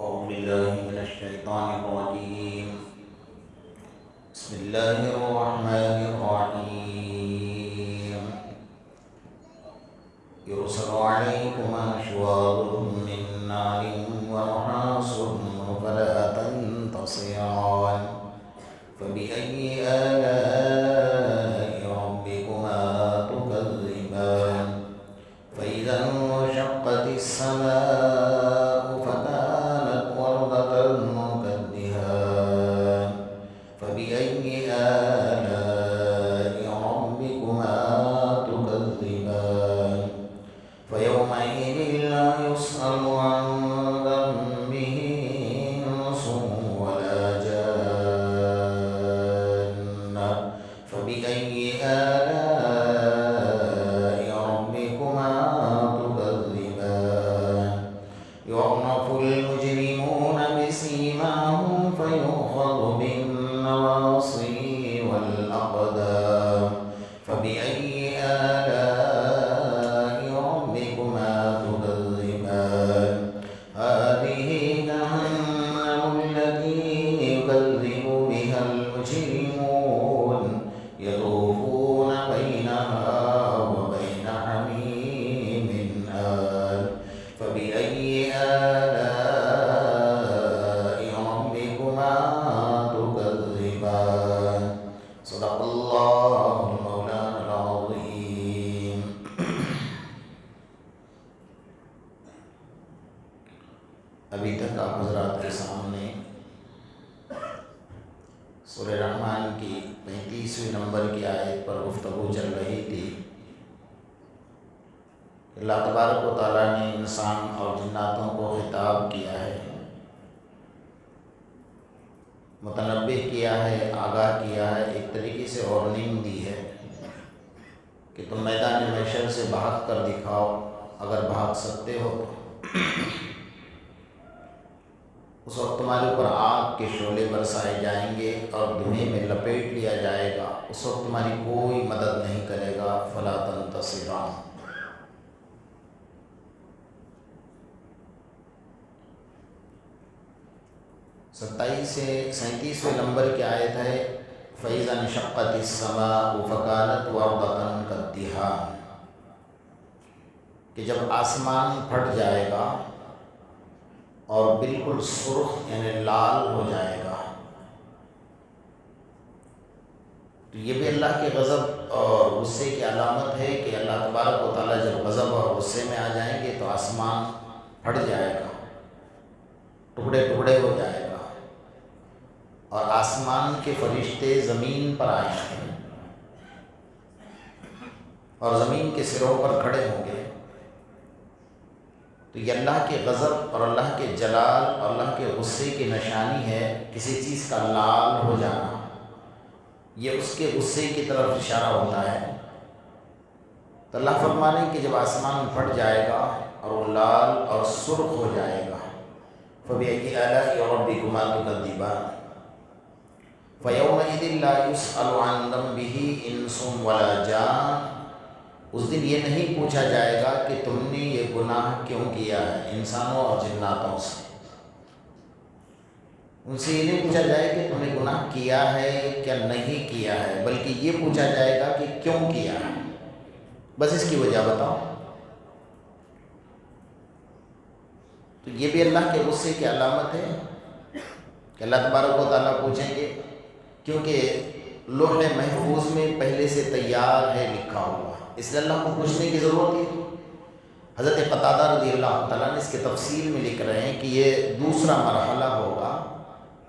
أعوذ بالله من الشيطان الرجيم. بسم الله الرحمن الرحيم. يرسل عليكما شواظ من نار ونحاس فلا تنتصران فبأي آلاء ربكما تكذبان فإذا انشقت السماء فكانت وردة كالدهان فبأي آلاء ربكما تكذبان فيومئذ لا يسأل عن ذنبه إنس ولا جان فبأي آلاء ربكما تكذبان يعرف المجرمون بسيماهم فيؤخذ بالنواصي والأقدام فبأي آلاء ربكما تكذبان هذه جهنم التي يكذب بها المجرمون يطوفون بينها وبين حميم آن فبأي آلاء ربكما تكذبان صدق الله مولانا العظيم. ابھی تک آپ حضرات کے سامنے سورہ رحمان کی 35ویں نمبر کی آیت پر گفتگو چل رہی تھی. اللہ تبارک و تعالیٰ نے انسان اور جناتوں کو خطاب کیا ہے، متنبہ کیا ہے، آگاہ کیا ہے، ایک طریقے سے وارننگ دی ہے کہ تم میدان محشر سے بھاگ کر دکھاؤ اگر بھاگ سکتے ہو تو. اس وقت تمہارے اوپر آگ کے شعلے برسائے جائیں گے اور دھویں میں لپیٹ لیا جائے گا. اس وقت تمہاری کوئی مدد نہیں کرے گا. فلا تنتصران. سینتیسویں نمبر کی آیت ہے فَإِذَا انشَقَّتِ السَّمَاءُ فَكَانَتْ وَرْدَةً كَالدِّهَانِ، کہ جب آسمان پھٹ جائے گا اور بالکل سرخ یعنی لال ہو جائے گا. تو یہ بھی اللہ کے غضب اور غصے کی علامت ہے کہ اللہ تبارک و تعالیٰ جب غضب اور غصے میں آ جائیں گے تو آسمان پھٹ جائے گا، ٹکڑے ٹکڑے ہو جائے گا اور آسمان کے فرشتے زمین پر آئیں گے اور زمین کے سروں پر کھڑے ہوں گے. تو یہ اللہ کے غضب اور اللہ کے جلال اور اللہ کے غصے کی نشانی ہے. کسی چیز کا لال ہو جانا یہ اس کے غصے کی طرف اشارہ ہوتا ہے. تو اللہ فرمانے کہ جب آسمان پھٹ جائے گا اور وہ لال اور سرخ ہو جائے گا فَبِأَيِّ آلَاءِ رَبِّكُمَا تُكَذِّبَانِ فَيَوْمَئِذٍ لَا يُسْأَلُ عَنْ ذَنبِهِ إِنسٌ وَلَا جَانٌ. اس دن یہ نہیں پوچھا جائے گا کہ تم نے یہ گناہ کیوں کیا ہے انسانوں اور جناتوں سے. ان سے یہ نہیں پوچھا جائے کہ تم نے گناہ کیا ہے کیا نہیں کیا ہے، بلکہ یہ پوچھا جائے گا کہ کیوں کیا ہے، بس اس کی وجہ بتاؤ. تو یہ بھی اللہ کے غصے کی علامت ہے کہ اللہ تبارک و تعالیٰ پوچھیں گے، کیونکہ لوح محفوظ میں پہلے سے تیار ہے لکھا ہوا، اس لیے اللہ کو پوچھنے کی ضرورت ہے. حضرت قتادہ رضی اللہ تعالیٰ نے اس کے تفصیل میں لکھ رہے ہیں کہ یہ دوسرا مرحلہ ہوگا.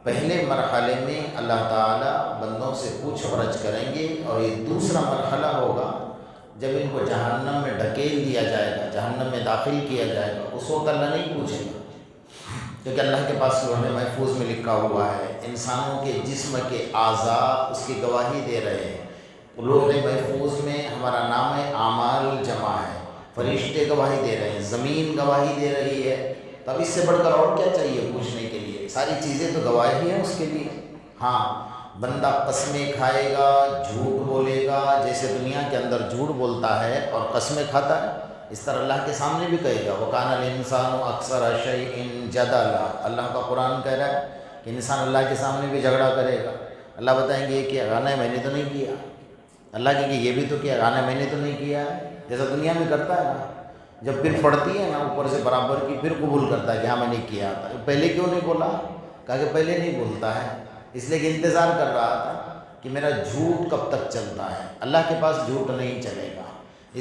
پہلے مرحلے میں اللہ تعالیٰ بندوں سے پوچھ فرچ کریں گے اور یہ دوسرا مرحلہ ہوگا جب ان کو جہنم میں ڈھکیل دیا جائے گا، جہنم میں داخل کیا جائے گا. اس وقت اللہ نہیں پوچھے گا کیونکہ اللہ کے پاس لوح محفوظ میں لکھا ہوا ہے. انسانوں کے جسم کے اعضاء اس کی گواہی دے رہے ہیں لوح محفوظ میں ہمارا نام اعمال جمع ہے، فرشتے گواہی دے رہے ہیں، زمین گواہی دے رہی ہے، تو اب اس سے بڑھ کر اور کیا چاہیے پوچھنے کے لیے؟ ساری چیزیں تو گواہی ہیں اس کے لیے۔ ہاں، بندہ قسمیں کھائے گا، جھوٹ بولے گا، جیسے دنیا کے اندر جھوٹ بولتا ہے اور قسمیں کھاتا ہے، اس طرح اللہ کے سامنے بھی کہے گا وَكَانَ الْإِنسَانُ أَكْثَرَ شَيْءٍ جَدَلًا۔ اللہ کا قرآن کہہ رہا ہے کہ انسان اللہ کے سامنے بھی جھگڑا کرے گا۔ اللہ بتائیں گے یہ کیا گانا میں نے تو نہیں کیا، اللہ کہیں گے یہ بھی تو کیا گانا میں نے تو نہیں کیا ہے، جیسا دنیا میں کرتا ہے نا، جب پھر پڑتی ہے نا اوپر سے برابر کی، پھر قبول کرتا ہے کہ ہاں میں نے کیا تھا۔ پہلے کیوں نہیں بولا؟ کہا کہ پہلے نہیں بولتا ہے، اس لیے کہ انتظار کر رہا تھا کہ میرا جھوٹ کب تک چلتا ہے۔ اللہ کے پاس جھوٹ نہیں چلے گا،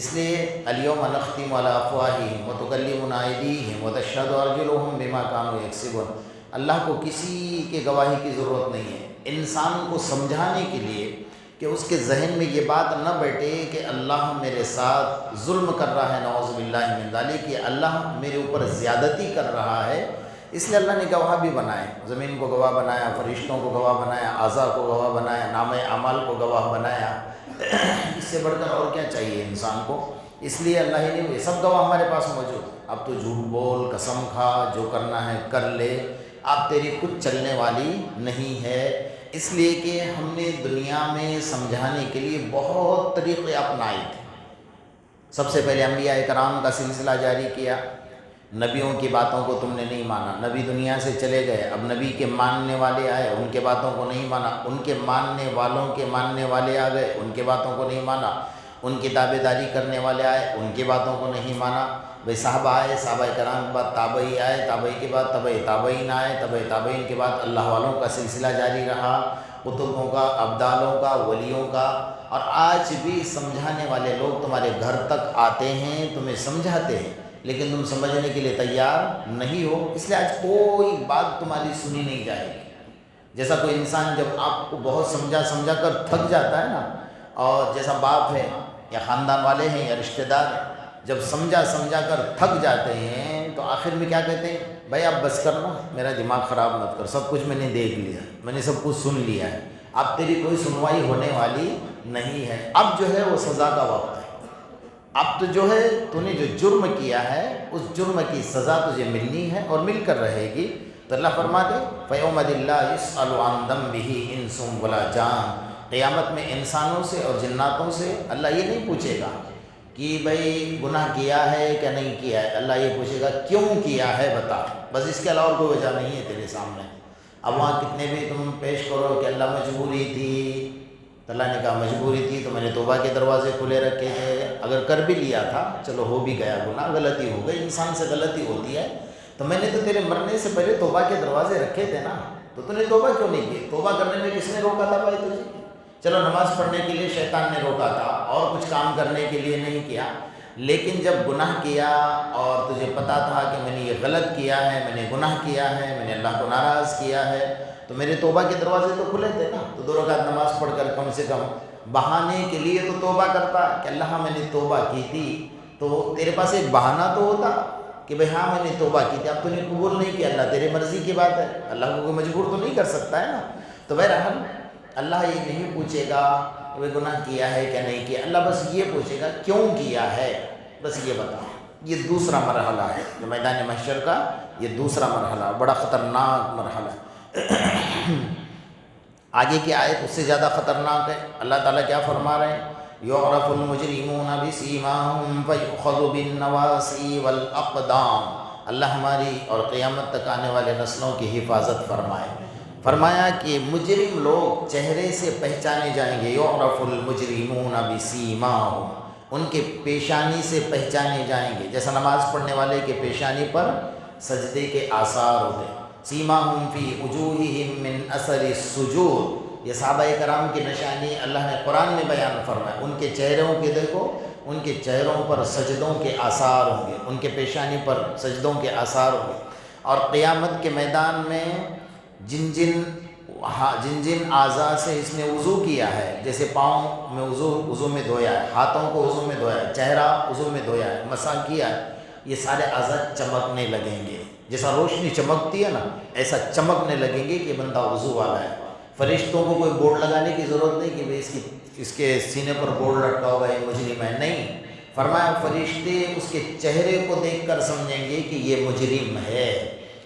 اس لیے الیوم نختم علی افواہہم وتکلمنا ایدیہم وتشہد ارجلہم بما کانوا یکسبون۔ اللہ کو کسی کے گواہی کی ضرورت نہیں ہے، انسان کو سمجھانے کے لیے کہ اس کے ذہن میں یہ بات نہ بیٹھے کہ اللہ میرے ساتھ ظلم کر رہا ہے، نعوذ باللہ من ذالک، کہ اللہ میرے اوپر زیادتی کر رہا ہے، اس لیے اللہ نے گواہ بھی بنائے، زمین کو گواہ بنایا، فرشتوں کو گواہ بنایا، اعضاء کو گواہ بنایا، نام اعمال کو گواہ بنایا۔ اس سے بڑھ کر اور کیا چاہیے انسان کو؟ اس لیے اللہ ہی نے، یہ سب گواہ ہمارے پاس موجود۔ اب تو جھوٹ بول، قسم کھا، جو کرنا ہے کر لے، اب تیری کچھ چلنے والی نہیں ہے، اس لیے کہ ہم نے دنیا میں سمجھانے کے لیے بہت طریقے اپنائے تھے۔ سب سے پہلے انبیاء کرام کا سلسلہ جاری کیا، نبیوں کی باتوں کو تم نے نہیں مانا، نبی دنیا سے چلے گئے، اب نبی کے ماننے والے آئے، ان کے باتوں کو نہیں مانا، ان کے ماننے والوں کے ماننے والے آ گئے، ان کے باتوں کو نہیں مانا، ان کی تابع داری کرنے والے آئے، ان کی باتوں کو نہیں مانا۔ بھئی صحابہ آئے، صحابہ کرام کے بعد تابعی آئے، تابعی کے بعد تبع تابعین آئے، تبع تابعین کے بعد اللہ والوں کا سلسلہ جاری رہا، قطبوں کا، ابدالوں کا، ولیوں کا، اور آج بھی سمجھانے والے لوگ تمہارے گھر تک آتے ہیں، تمہیں سمجھاتے ہیں، لیکن تم سمجھنے کے لیے تیار نہیں ہو، اس لیے آج کوئی بات تمہاری سنی نہیں جائے گی۔ جیسا کوئی انسان جب آپ کو بہت سمجھا کر تھک جاتا ہے نا، اور جیسا باپ ہے یا خاندان والے ہیں یا رشتہ دار ہیں، جب سمجھا کر تھک جاتے ہیں تو آخر میں کیا کہتے ہیں؟ بھائی اب بس کرنا، میرا دماغ خراب مت کر، سب کچھ میں نے دیکھ لیا، میں نے سب کچھ سن لیا ہے، اب تیری کوئی سنوائی ہونے والی نہیں ہے، اب جو ہے وہ سزا کا وقت ہے، اب تو جو ہے تو نے جو جرم کیا ہے اس جرم کی سزا تجھے ملنی ہے اور مل کر رہے گی۔ تو اللہ فرماتے فَيَوْمَ لَا يُسْأَلُ عَنْ ذَنبِهِ إِنسٌ وَلَا جَانٌ، قیامت میں انسانوں سے اور جناتوں سے اللہ یہ نہیں پوچھے گا کہ بھئی گناہ کیا ہے کہ نہیں کیا ہے، اللہ یہ پوچھے گا کیوں کیا ہے بتا، بس اس کے علاوہ کوئی وجہ نہیں ہے تیرے سامنے۔ اب وہاں کتنے بھی تم پیش کرو کہ اللہ مجبوری تھی، تو اللہ نے کہا مجبوری تھی تو میں نے توبہ کے دروازے کھلے رکھے تھے، اگر کر بھی لیا تھا چلو ہو بھی گیا گناہ، غلطی ہو گئی، انسان سے غلطی ہوتی ہے، تو میں نے تو تیرے مرنے سے پہلے توبہ کے دروازے رکھے تھے نا، تو نے توبہ کیوں نہیں کی؟ توبہ کرنے میں کس نے روکا تھا بھائی تجھے؟ چلو نماز پڑھنے کے لیے شیطان نے روکا تھا اور کچھ کام کرنے کے لیے نہیں کیا، لیکن جب گناہ کیا اور تجھے پتا تھا کہ میں نے یہ غلط کیا ہے، میں نے گناہ کیا ہے، میں نے اللہ کو ناراض کیا ہے، تو میرے توبہ کے دروازے تو کھلے تھے نا، تو 2 رکعت نماز پڑھ کر کم سے کم بہانے کے لیے تو توبہ کرتا کہ اللہ میں نے توبہ کی تھی، تو تیرے پاس ایک بہانہ تو ہوتا کہ بھئی ہاں میں نے توبہ کی تھی، اب تو نے قبول نہیں کیا، اللہ تیرے مرضی کی بات ہے، اللہ کو کوئی مجبور تو نہیں کر سکتا ہے نا۔ تو بہرحال اللہ یہ نہیں پوچھے گا کہ بھئی گناہ کیا ہے کہ نہیں کیا، اللہ بس یہ پوچھے گا کیوں کیا ہے، بس یہ بتا۔ یہ دوسرا مرحلہ ہے جو میدان محشر کا، یہ دوسرا مرحلہ بڑا خطرناک مرحلہ ہے۔ آگے کی آیت اس سے زیادہ خطرناک ہے، اللہ تعالیٰ کیا فرما رہے ہیں؟ یعرف المجرمون بسیماہم فیؤخذ بالنواصی والاقدام۔ اللہ ہماری اور قیامت تک آنے والے نسلوں کی حفاظت فرمائے۔ فرمایا کہ مجرم لوگ چہرے سے پہچانے جائیں گے، یعرف المجرمون بسیماہم، ان کے پیشانی سے پہچانے جائیں گے، جیسا نماز پڑھنے والے کے پیشانی پر سجدے کے آثار ہوتے ہیں۔ سیماہم فی وجوہہم من اثر السجود، یہ صحابہ کرام کی نشانی اللہ نے قرآن میں بیان فرمایا، ان کے چہروں کے دیکھو، ان کے چہروں پر سجدوں کے آثار ہوں گے، ان کے پیشانی پر سجدوں کے آثار ہوں گے، اور قیامت کے میدان میں جن جن اعضاء سے اس نے وضو کیا ہے، جیسے پاؤں میں وضو میں دھویا ہے، ہاتھوں کو وضو میں دھویا ہے، چہرہ وضو میں دھویا ہے، مسح کیا ہے، یہ سارے اعضاء چمکنے لگیں گے، جیسا روشنی چمکتی ہے نا ایسا چمکنے لگیں گے کہ بندہ وضو والا ہے۔ فرشتوں کو کوئی بورڈ لگانے کی ضرورت نہیں کہ بھئی اس کے سینے پر بورڈ لٹکا ہوگا یہ مجرم ہے، نہیں، فرمایا فرشتے اس کے چہرے کو دیکھ کر سمجھیں گے کہ یہ مجرم ہے۔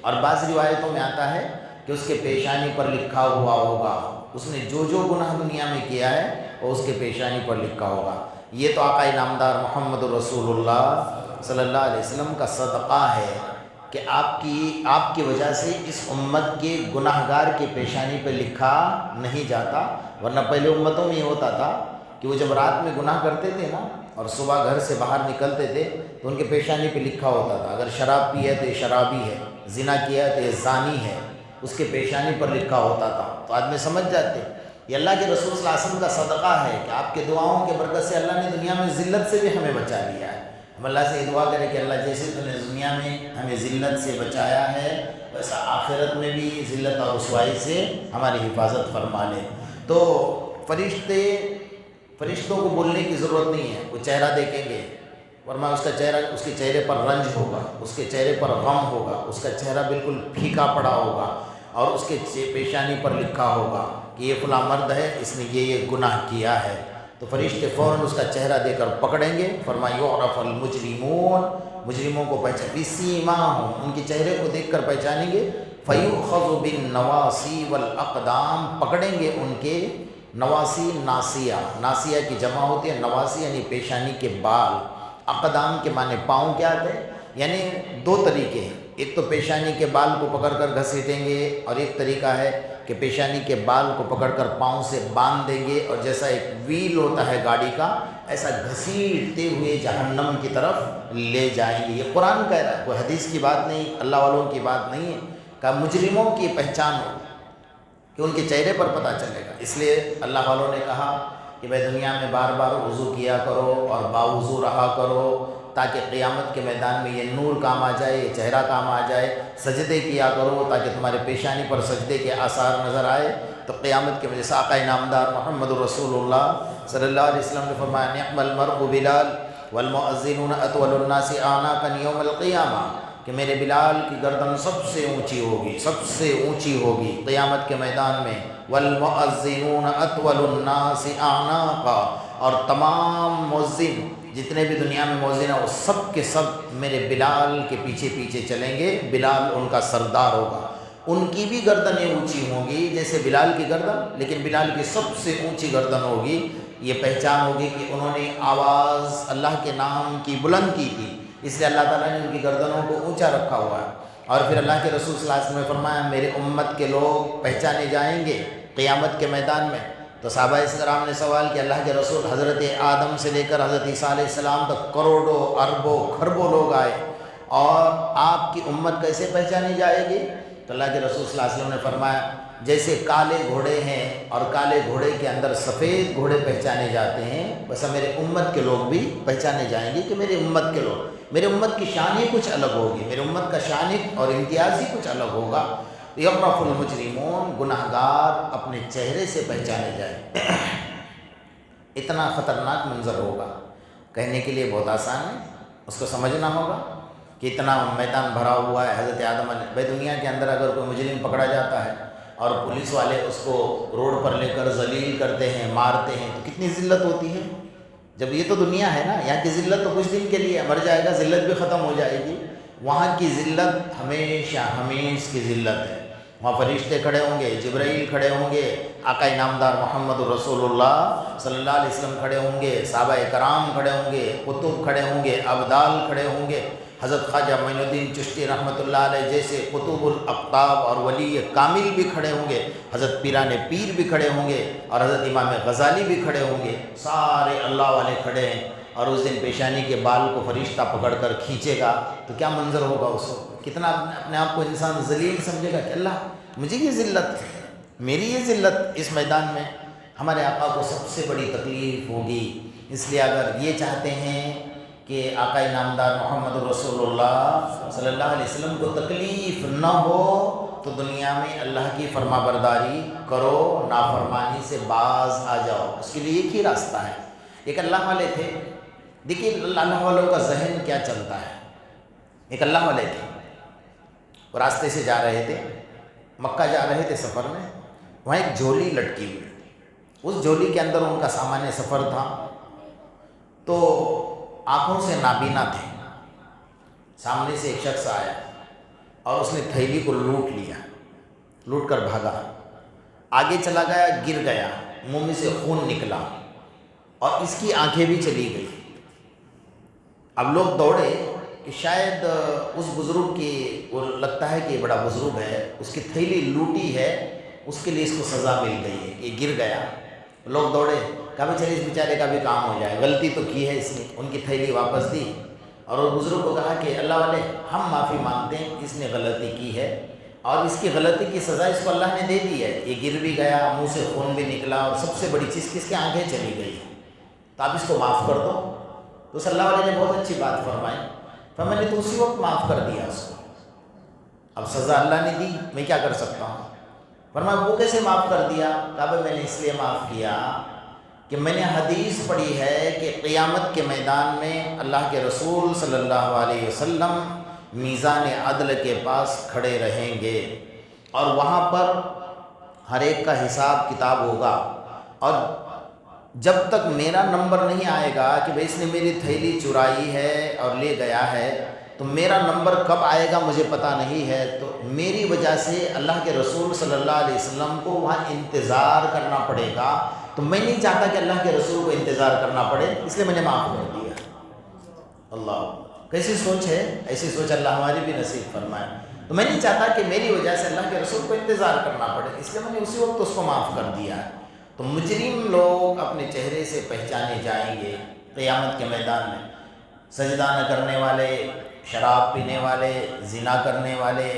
اور بعض روایتوں میں آتا ہے کہ اس کے پیشانی پر لکھا ہوا ہوگا، اس نے جو جو گناہ دنیا میں کیا ہے وہ اس کے پیشانی پر لکھا ہوگا۔ یہ تو آقا نامدار محمد رسول اللہ صلی اللہ علیہ وسلم کا صدقہ ہے کہ آپ کی وجہ سے اس امت کے گناہ گار کے پیشانی پہ لکھا نہیں جاتا، ورنہ پہلے امتوں میں یہ ہوتا تھا کہ وہ جب رات میں گناہ کرتے تھے نا اور صبح گھر سے باہر نکلتے تھے تو ان کے پیشانی پہ لکھا ہوتا تھا، اگر شراب پی ہے تو یہ شرابی ہے، زنا کیا ہے تو یہ زانی ہے، اس کے پیشانی پر لکھا ہوتا تھا۔ تو آدمی سمجھ جاتے یہ اللہ کے رسول صلی اللہ علیہ وسلم کا صدقہ ہے کہ آپ کے دعاؤں کے برکت سے اللہ نے دنیا میں ذلت سے بھی ہمیں بچا لیا ہے۔ ہم اللہ سے یہ دعا کریں کہ اللہ جیسے تو نے دنیا میں ہمیں ذلت سے بچایا ہے ویسا آخرت میں بھی ذلت اور رسوائی سے ہماری حفاظت فرما لے۔ تو فرشتوں کو بولنے کی ضرورت نہیں ہے، وہ چہرہ دیکھیں گے، ورنہ اس کے چہرے پر رنج ہوگا، اس کے چہرے پر غم ہوگا، اس کا چہرہ بالکل پھیکا پڑا ہوگا اور اس کے پیشانی پر لکھا ہوگا کہ یہ فلاں مرد ہے، اس نے یہ گناہ کیا ہے۔ تو فرشتے فوراً اس کا چہرہ دے کر پکڑیں گے، فرمایا یعرف المجرمون، مجرموں کو پہچان بسیماہم، ان کے چہرے کو دیکھ کر پہچانیں گے، فیؤخذ بالنواصی والاقدام، پکڑیں گے ان کے نواسی، ناسیہ کی جمع ہوتی ہے، نواسی یعنی پیشانی کے بال، اقدام کے معنی پاؤں کیا آتے ہیں، یعنی دو طریقے ہیں، ایک تو پیشانی کے بال کو پکڑ کر گھسیٹیں گے اور ایک طریقہ ہے کہ پیشانی کے بال کو پکڑ کر پاؤں سے باندھ دیں گے اور جیسا ایک ویل ہوتا ہے گاڑی کا ایسا گھسیٹتے ہوئے جہنم کی طرف لے جائیں گے۔ یہ قرآن کہہ رہا ہے، کوئی حدیث کی بات نہیں، اللہ والوں کی بات نہیں ہے، کہ مجرموں کی پہچان ہو کہ ان کے چہرے پر پتہ چلے گا۔ اس لیے اللہ والوں نے کہا کہ بھائی دنیا میں بار بار وضو کیا کرو اور باوضو رہا کرو تاکہ قیامت کے میدان میں یہ نور کام آ جائے، یہ چہرہ کام آ جائے، سجدے کیا کرو تاکہ تمہارے پیشانی پر سجدے کے آثار نظر آئے۔ تو قیامت کے وجہ سے آقا نامدار محمد رسول اللہ صلی اللہ علیہ وسلم نے فرمایا نعم المرء بلال والمؤذنون اطول الناس اعناقا یوم القیامہ، کہ میرے بلال کی گردن سب سے اونچی ہوگی، سب سے اونچی ہوگی قیامت کے میدان میں، والمؤذنون اطول الناس اعناقا، اور تمام مؤذن جتنے بھی دنیا میں مؤذن ہیں وہ سب کے سب میرے بلال کے پیچھے پیچھے چلیں گے، بلال ان کا سردار ہوگا، ان کی بھی گردنیں اونچی ہوں گی جیسے بلال کی گردن، لیکن بلال کی سب سے اونچی گردن ہوگی۔ یہ پہچان ہوگی کہ انہوں نے آواز اللہ کے نام کی بلند کی تھی، اس لیے اللہ تعالیٰ نے ان کی گردنوں کو اونچا رکھا ہوا ہے۔ اور پھر اللہ کے رسول صلی اللہ علیہ وسلم نے فرمایا میرے امت کے لوگ پہچانے جائیں گے قیامت کے میدان میں۔ تو صحابہ کرام نے سوال کیا اللہ کے رسول حضرت آدم سے لے کر حضرت عیسیٰ علیہ السلام تک کروڑوں اربوں کھربوں لوگ آئے اور آپ کی امت کیسے پہچانی جائے گی؟ تو اللہ کے رسول صلی اللہ علیہ وسلم نے فرمایا جیسے کالے گھوڑے ہیں اور کالے گھوڑے کے اندر سفید گھوڑے پہچانے جاتے ہیں، ویسا میرے امت کے لوگ بھی پہچانے جائیں گے کہ میرے امت کے لوگ، میرے امت کی شان ہی کچھ الگ ہوگی، میرے امت کا شان اور امتیاز ہی کچھ الگ ہوگا۔ یعرف المجرمون، گناہ گار اپنے چہرے سے پہچانے جائیں۔ اتنا خطرناک منظر ہوگا، کہنے کے لیے بہت آسان ہے، اس کو سمجھنا ہوگا کہ اتنا میدان بھرا ہوا ہے۔ حضرت آدم علیہ بھائی دنیا کے اندر اگر کوئی مجرم پکڑا جاتا ہے اور پولیس والے اس کو روڈ پر لے کر ذلیل کرتے ہیں، مارتے ہیں، تو کتنی ذلت ہوتی ہے۔ جب یہ تو دنیا ہے نا، یہاں کی ذلت تو کچھ دن کے لیے، مر جائے گا ذلت بھی ختم ہو جائے گی، وہاں کی ذلت ہمیشہ ہمیش کی ذلت ہے۔ وہاں فرشتے کھڑے ہوں گے، جبرائیل کھڑے ہوں گے، آقا نامدار محمد رسول اللہ صلی اللہ علیہ وسلم کھڑے ہوں گے، صحابہ کرام کھڑے ہوں گے، قطب کھڑے ہوں گے، ابدال کھڑے ہوں گے، حضرت خواجہ معین الدین چشتی رحمۃ اللہ علیہ جیسے قطب الاقطاب اور ولی کامل بھی کھڑے ہوں گے، حضرت پیران پیر بھی کھڑے ہوں گے اور حضرت امام غزالی بھی کھڑے ہوں گے، سارے اللہ والے کھڑے ہیں۔ اور اس دن پیشانی کے بال کو فرشتہ پکڑ کر کھینچے گا تو کیا منظر ہوگا اس وقت، کتنا اپنے آپ کو انسان ذلیل سمجھے گا کہ اللہ مجھے یہ ذلت، میری یہ ذلت اس میدان میں۔ ہمارے آقا کو سب سے بڑی تکلیف ہوگی، اس لیے اگر یہ چاہتے ہیں کہ آقا نامدار محمد رسول اللہ صلی اللہ علیہ وسلم کو تکلیف نہ ہو تو دنیا میں اللہ کی فرما برداری کرو، نافرمانی سے باز آ جاؤ۔ اس کے لیے ایک ہی راستہ ہے۔ ایک اللہ والے تھے، دیکھیے اللہ والوں کا ذہن کیا چلتا ہے۔ ایک اللہ والے تھے، وہ راستے سے جا رہے تھے، مکہ جا رہے تھے سفر میں، وہاں ایک جھولی لٹکی ہوئی، اس جھولی کے اندر ان کا سامان سفر تھا، تو آنکھوں سے نابینا تھے۔ سامنے سے ایک شخص آیا اور اس نے تھیلی کو لوٹ لیا، لوٹ کر بھاگا، آگے چلا گیا، گر گیا، منہ میں سے خون نکلا اور اس کی آنکھیں بھی چلی گئی۔ اب لوگ دوڑے کہ شاید اس بزرگ کی، وہ لگتا ہے کہ یہ بڑا بزرگ ہے، اس کی تھیلی لوٹی ہے، اس کے لیے اس کو سزا مل گئی ہے، یہ گر گیا۔ لوگ دوڑے، کہا بھی چلیے اس بیچارے کا بھی کام ہو جائے، غلطی تو کی ہے اس نے، ان کی تھیلی واپس دی اور اس بزرگ کو کہا کہ اللہ والے ہم معافی مانگتے ہیں، اس نے غلطی کی ہے اور اس کی غلطی کی سزا اس کو اللہ نے دے دی ہے، یہ گر بھی گیا، منہ سے خون بھی نکلا اور سب سے بڑی چیز کس کی آنکھیں چلی گئی، تو آپ اس کو معاف کر دو۔ تو اس اللہ والے نے بہت اچھی بات فرمائی، میں نے تو اسی وقت معاف کر دیا اس کو، اب سزا اللہ نے دی، میں کیا کر سکتا ہوں؟ فرمایا وہ کیسے معاف کر دیا؟ کہا میں نے اس لیے معاف کیا کہ میں نے حدیث پڑھی ہے کہ قیامت کے میدان میں اللہ کے رسول صلی اللہ علیہ وسلم میزان عدل کے پاس کھڑے رہیں گے اور وہاں پر ہر ایک کا حساب کتاب ہوگا، اور جب تک میرا نمبر نہیں آئے گا کہ بھئی اس نے میری تھیلی چرائی ہے اور لے گیا ہے، تو میرا نمبر کب آئے گا مجھے پتہ نہیں ہے، تو میری وجہ سے اللہ کے رسول صلی اللہ علیہ وسلم کو وہاں انتظار کرنا پڑے گا، تو میں نہیں چاہتا کہ اللہ کے رسول کو انتظار کرنا پڑے، اس لیے میں نے معاف کر دیا۔ اللہ کیسی سوچ ہے، ایسی سوچ اللہ ہماری بھی نصیب فرمائے۔ تو میں نہیں چاہتا کہ میری وجہ سے اللہ کے رسول کو انتظار کرنا پڑے، اس لیے میں نے اسی وقت اس کو معاف کر دیا۔ تو مجرم لوگ اپنے چہرے سے پہچانے جائیں گے قیامت کے میدان میں، سجدہ نہ کرنے والے، شراب پینے والے، زنا کرنے والے،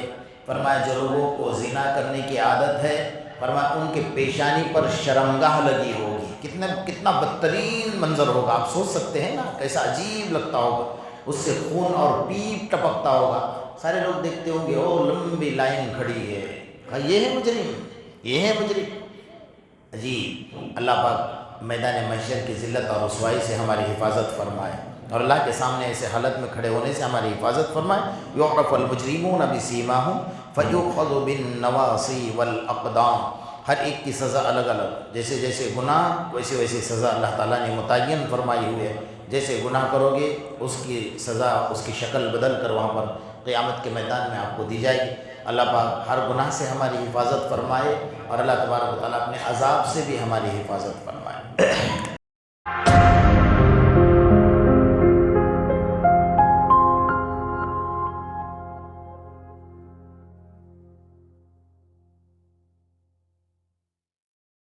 فرمایا جو لوگوں کو زنا کرنے کی عادت ہے، فرمایا ان کے پیشانی پر شرمگاہ لگی ہوگی، کتنا بدترین منظر ہوگا، آپ سوچ سکتے ہیں نا کیسا عجیب لگتا ہوگا، اس سے خون اور پیپ ٹپکتا ہوگا، سارے لوگ دیکھتے ہوں گے او لمبی لائن کھڑی ہے، یہ ہے مجرم، یہ ہے مجرم۔ عجیب، اللہ پاک میدان محشر کی ذلت اور رسوائی سے ہماری حفاظت فرمائے اور اللہ کے سامنے ایسے حالت میں کھڑے ہونے سے ہماری حفاظت فرمائے۔ یعرف المجرمون بسیماہم فیؤخذ بالنواصی والاقدام، ہر ایک کی سزا الگ الگ، جیسے جیسے گناہ ویسے ویسے سزا اللہ تعالیٰ نے متعین فرمائی ہوئی ہے، جیسے گناہ کرو گے اس کی سزا، اس کی شکل بدل کر وہاں پر قیامت کے میدان میں آپ کو دی جائے گی۔ اللہ پاک ہر گناہ سے ہماری حفاظت فرمائے اور اللہ تبارک و تعالیٰ اپنے عذاب سے بھی ہماری حفاظت فرمائے۔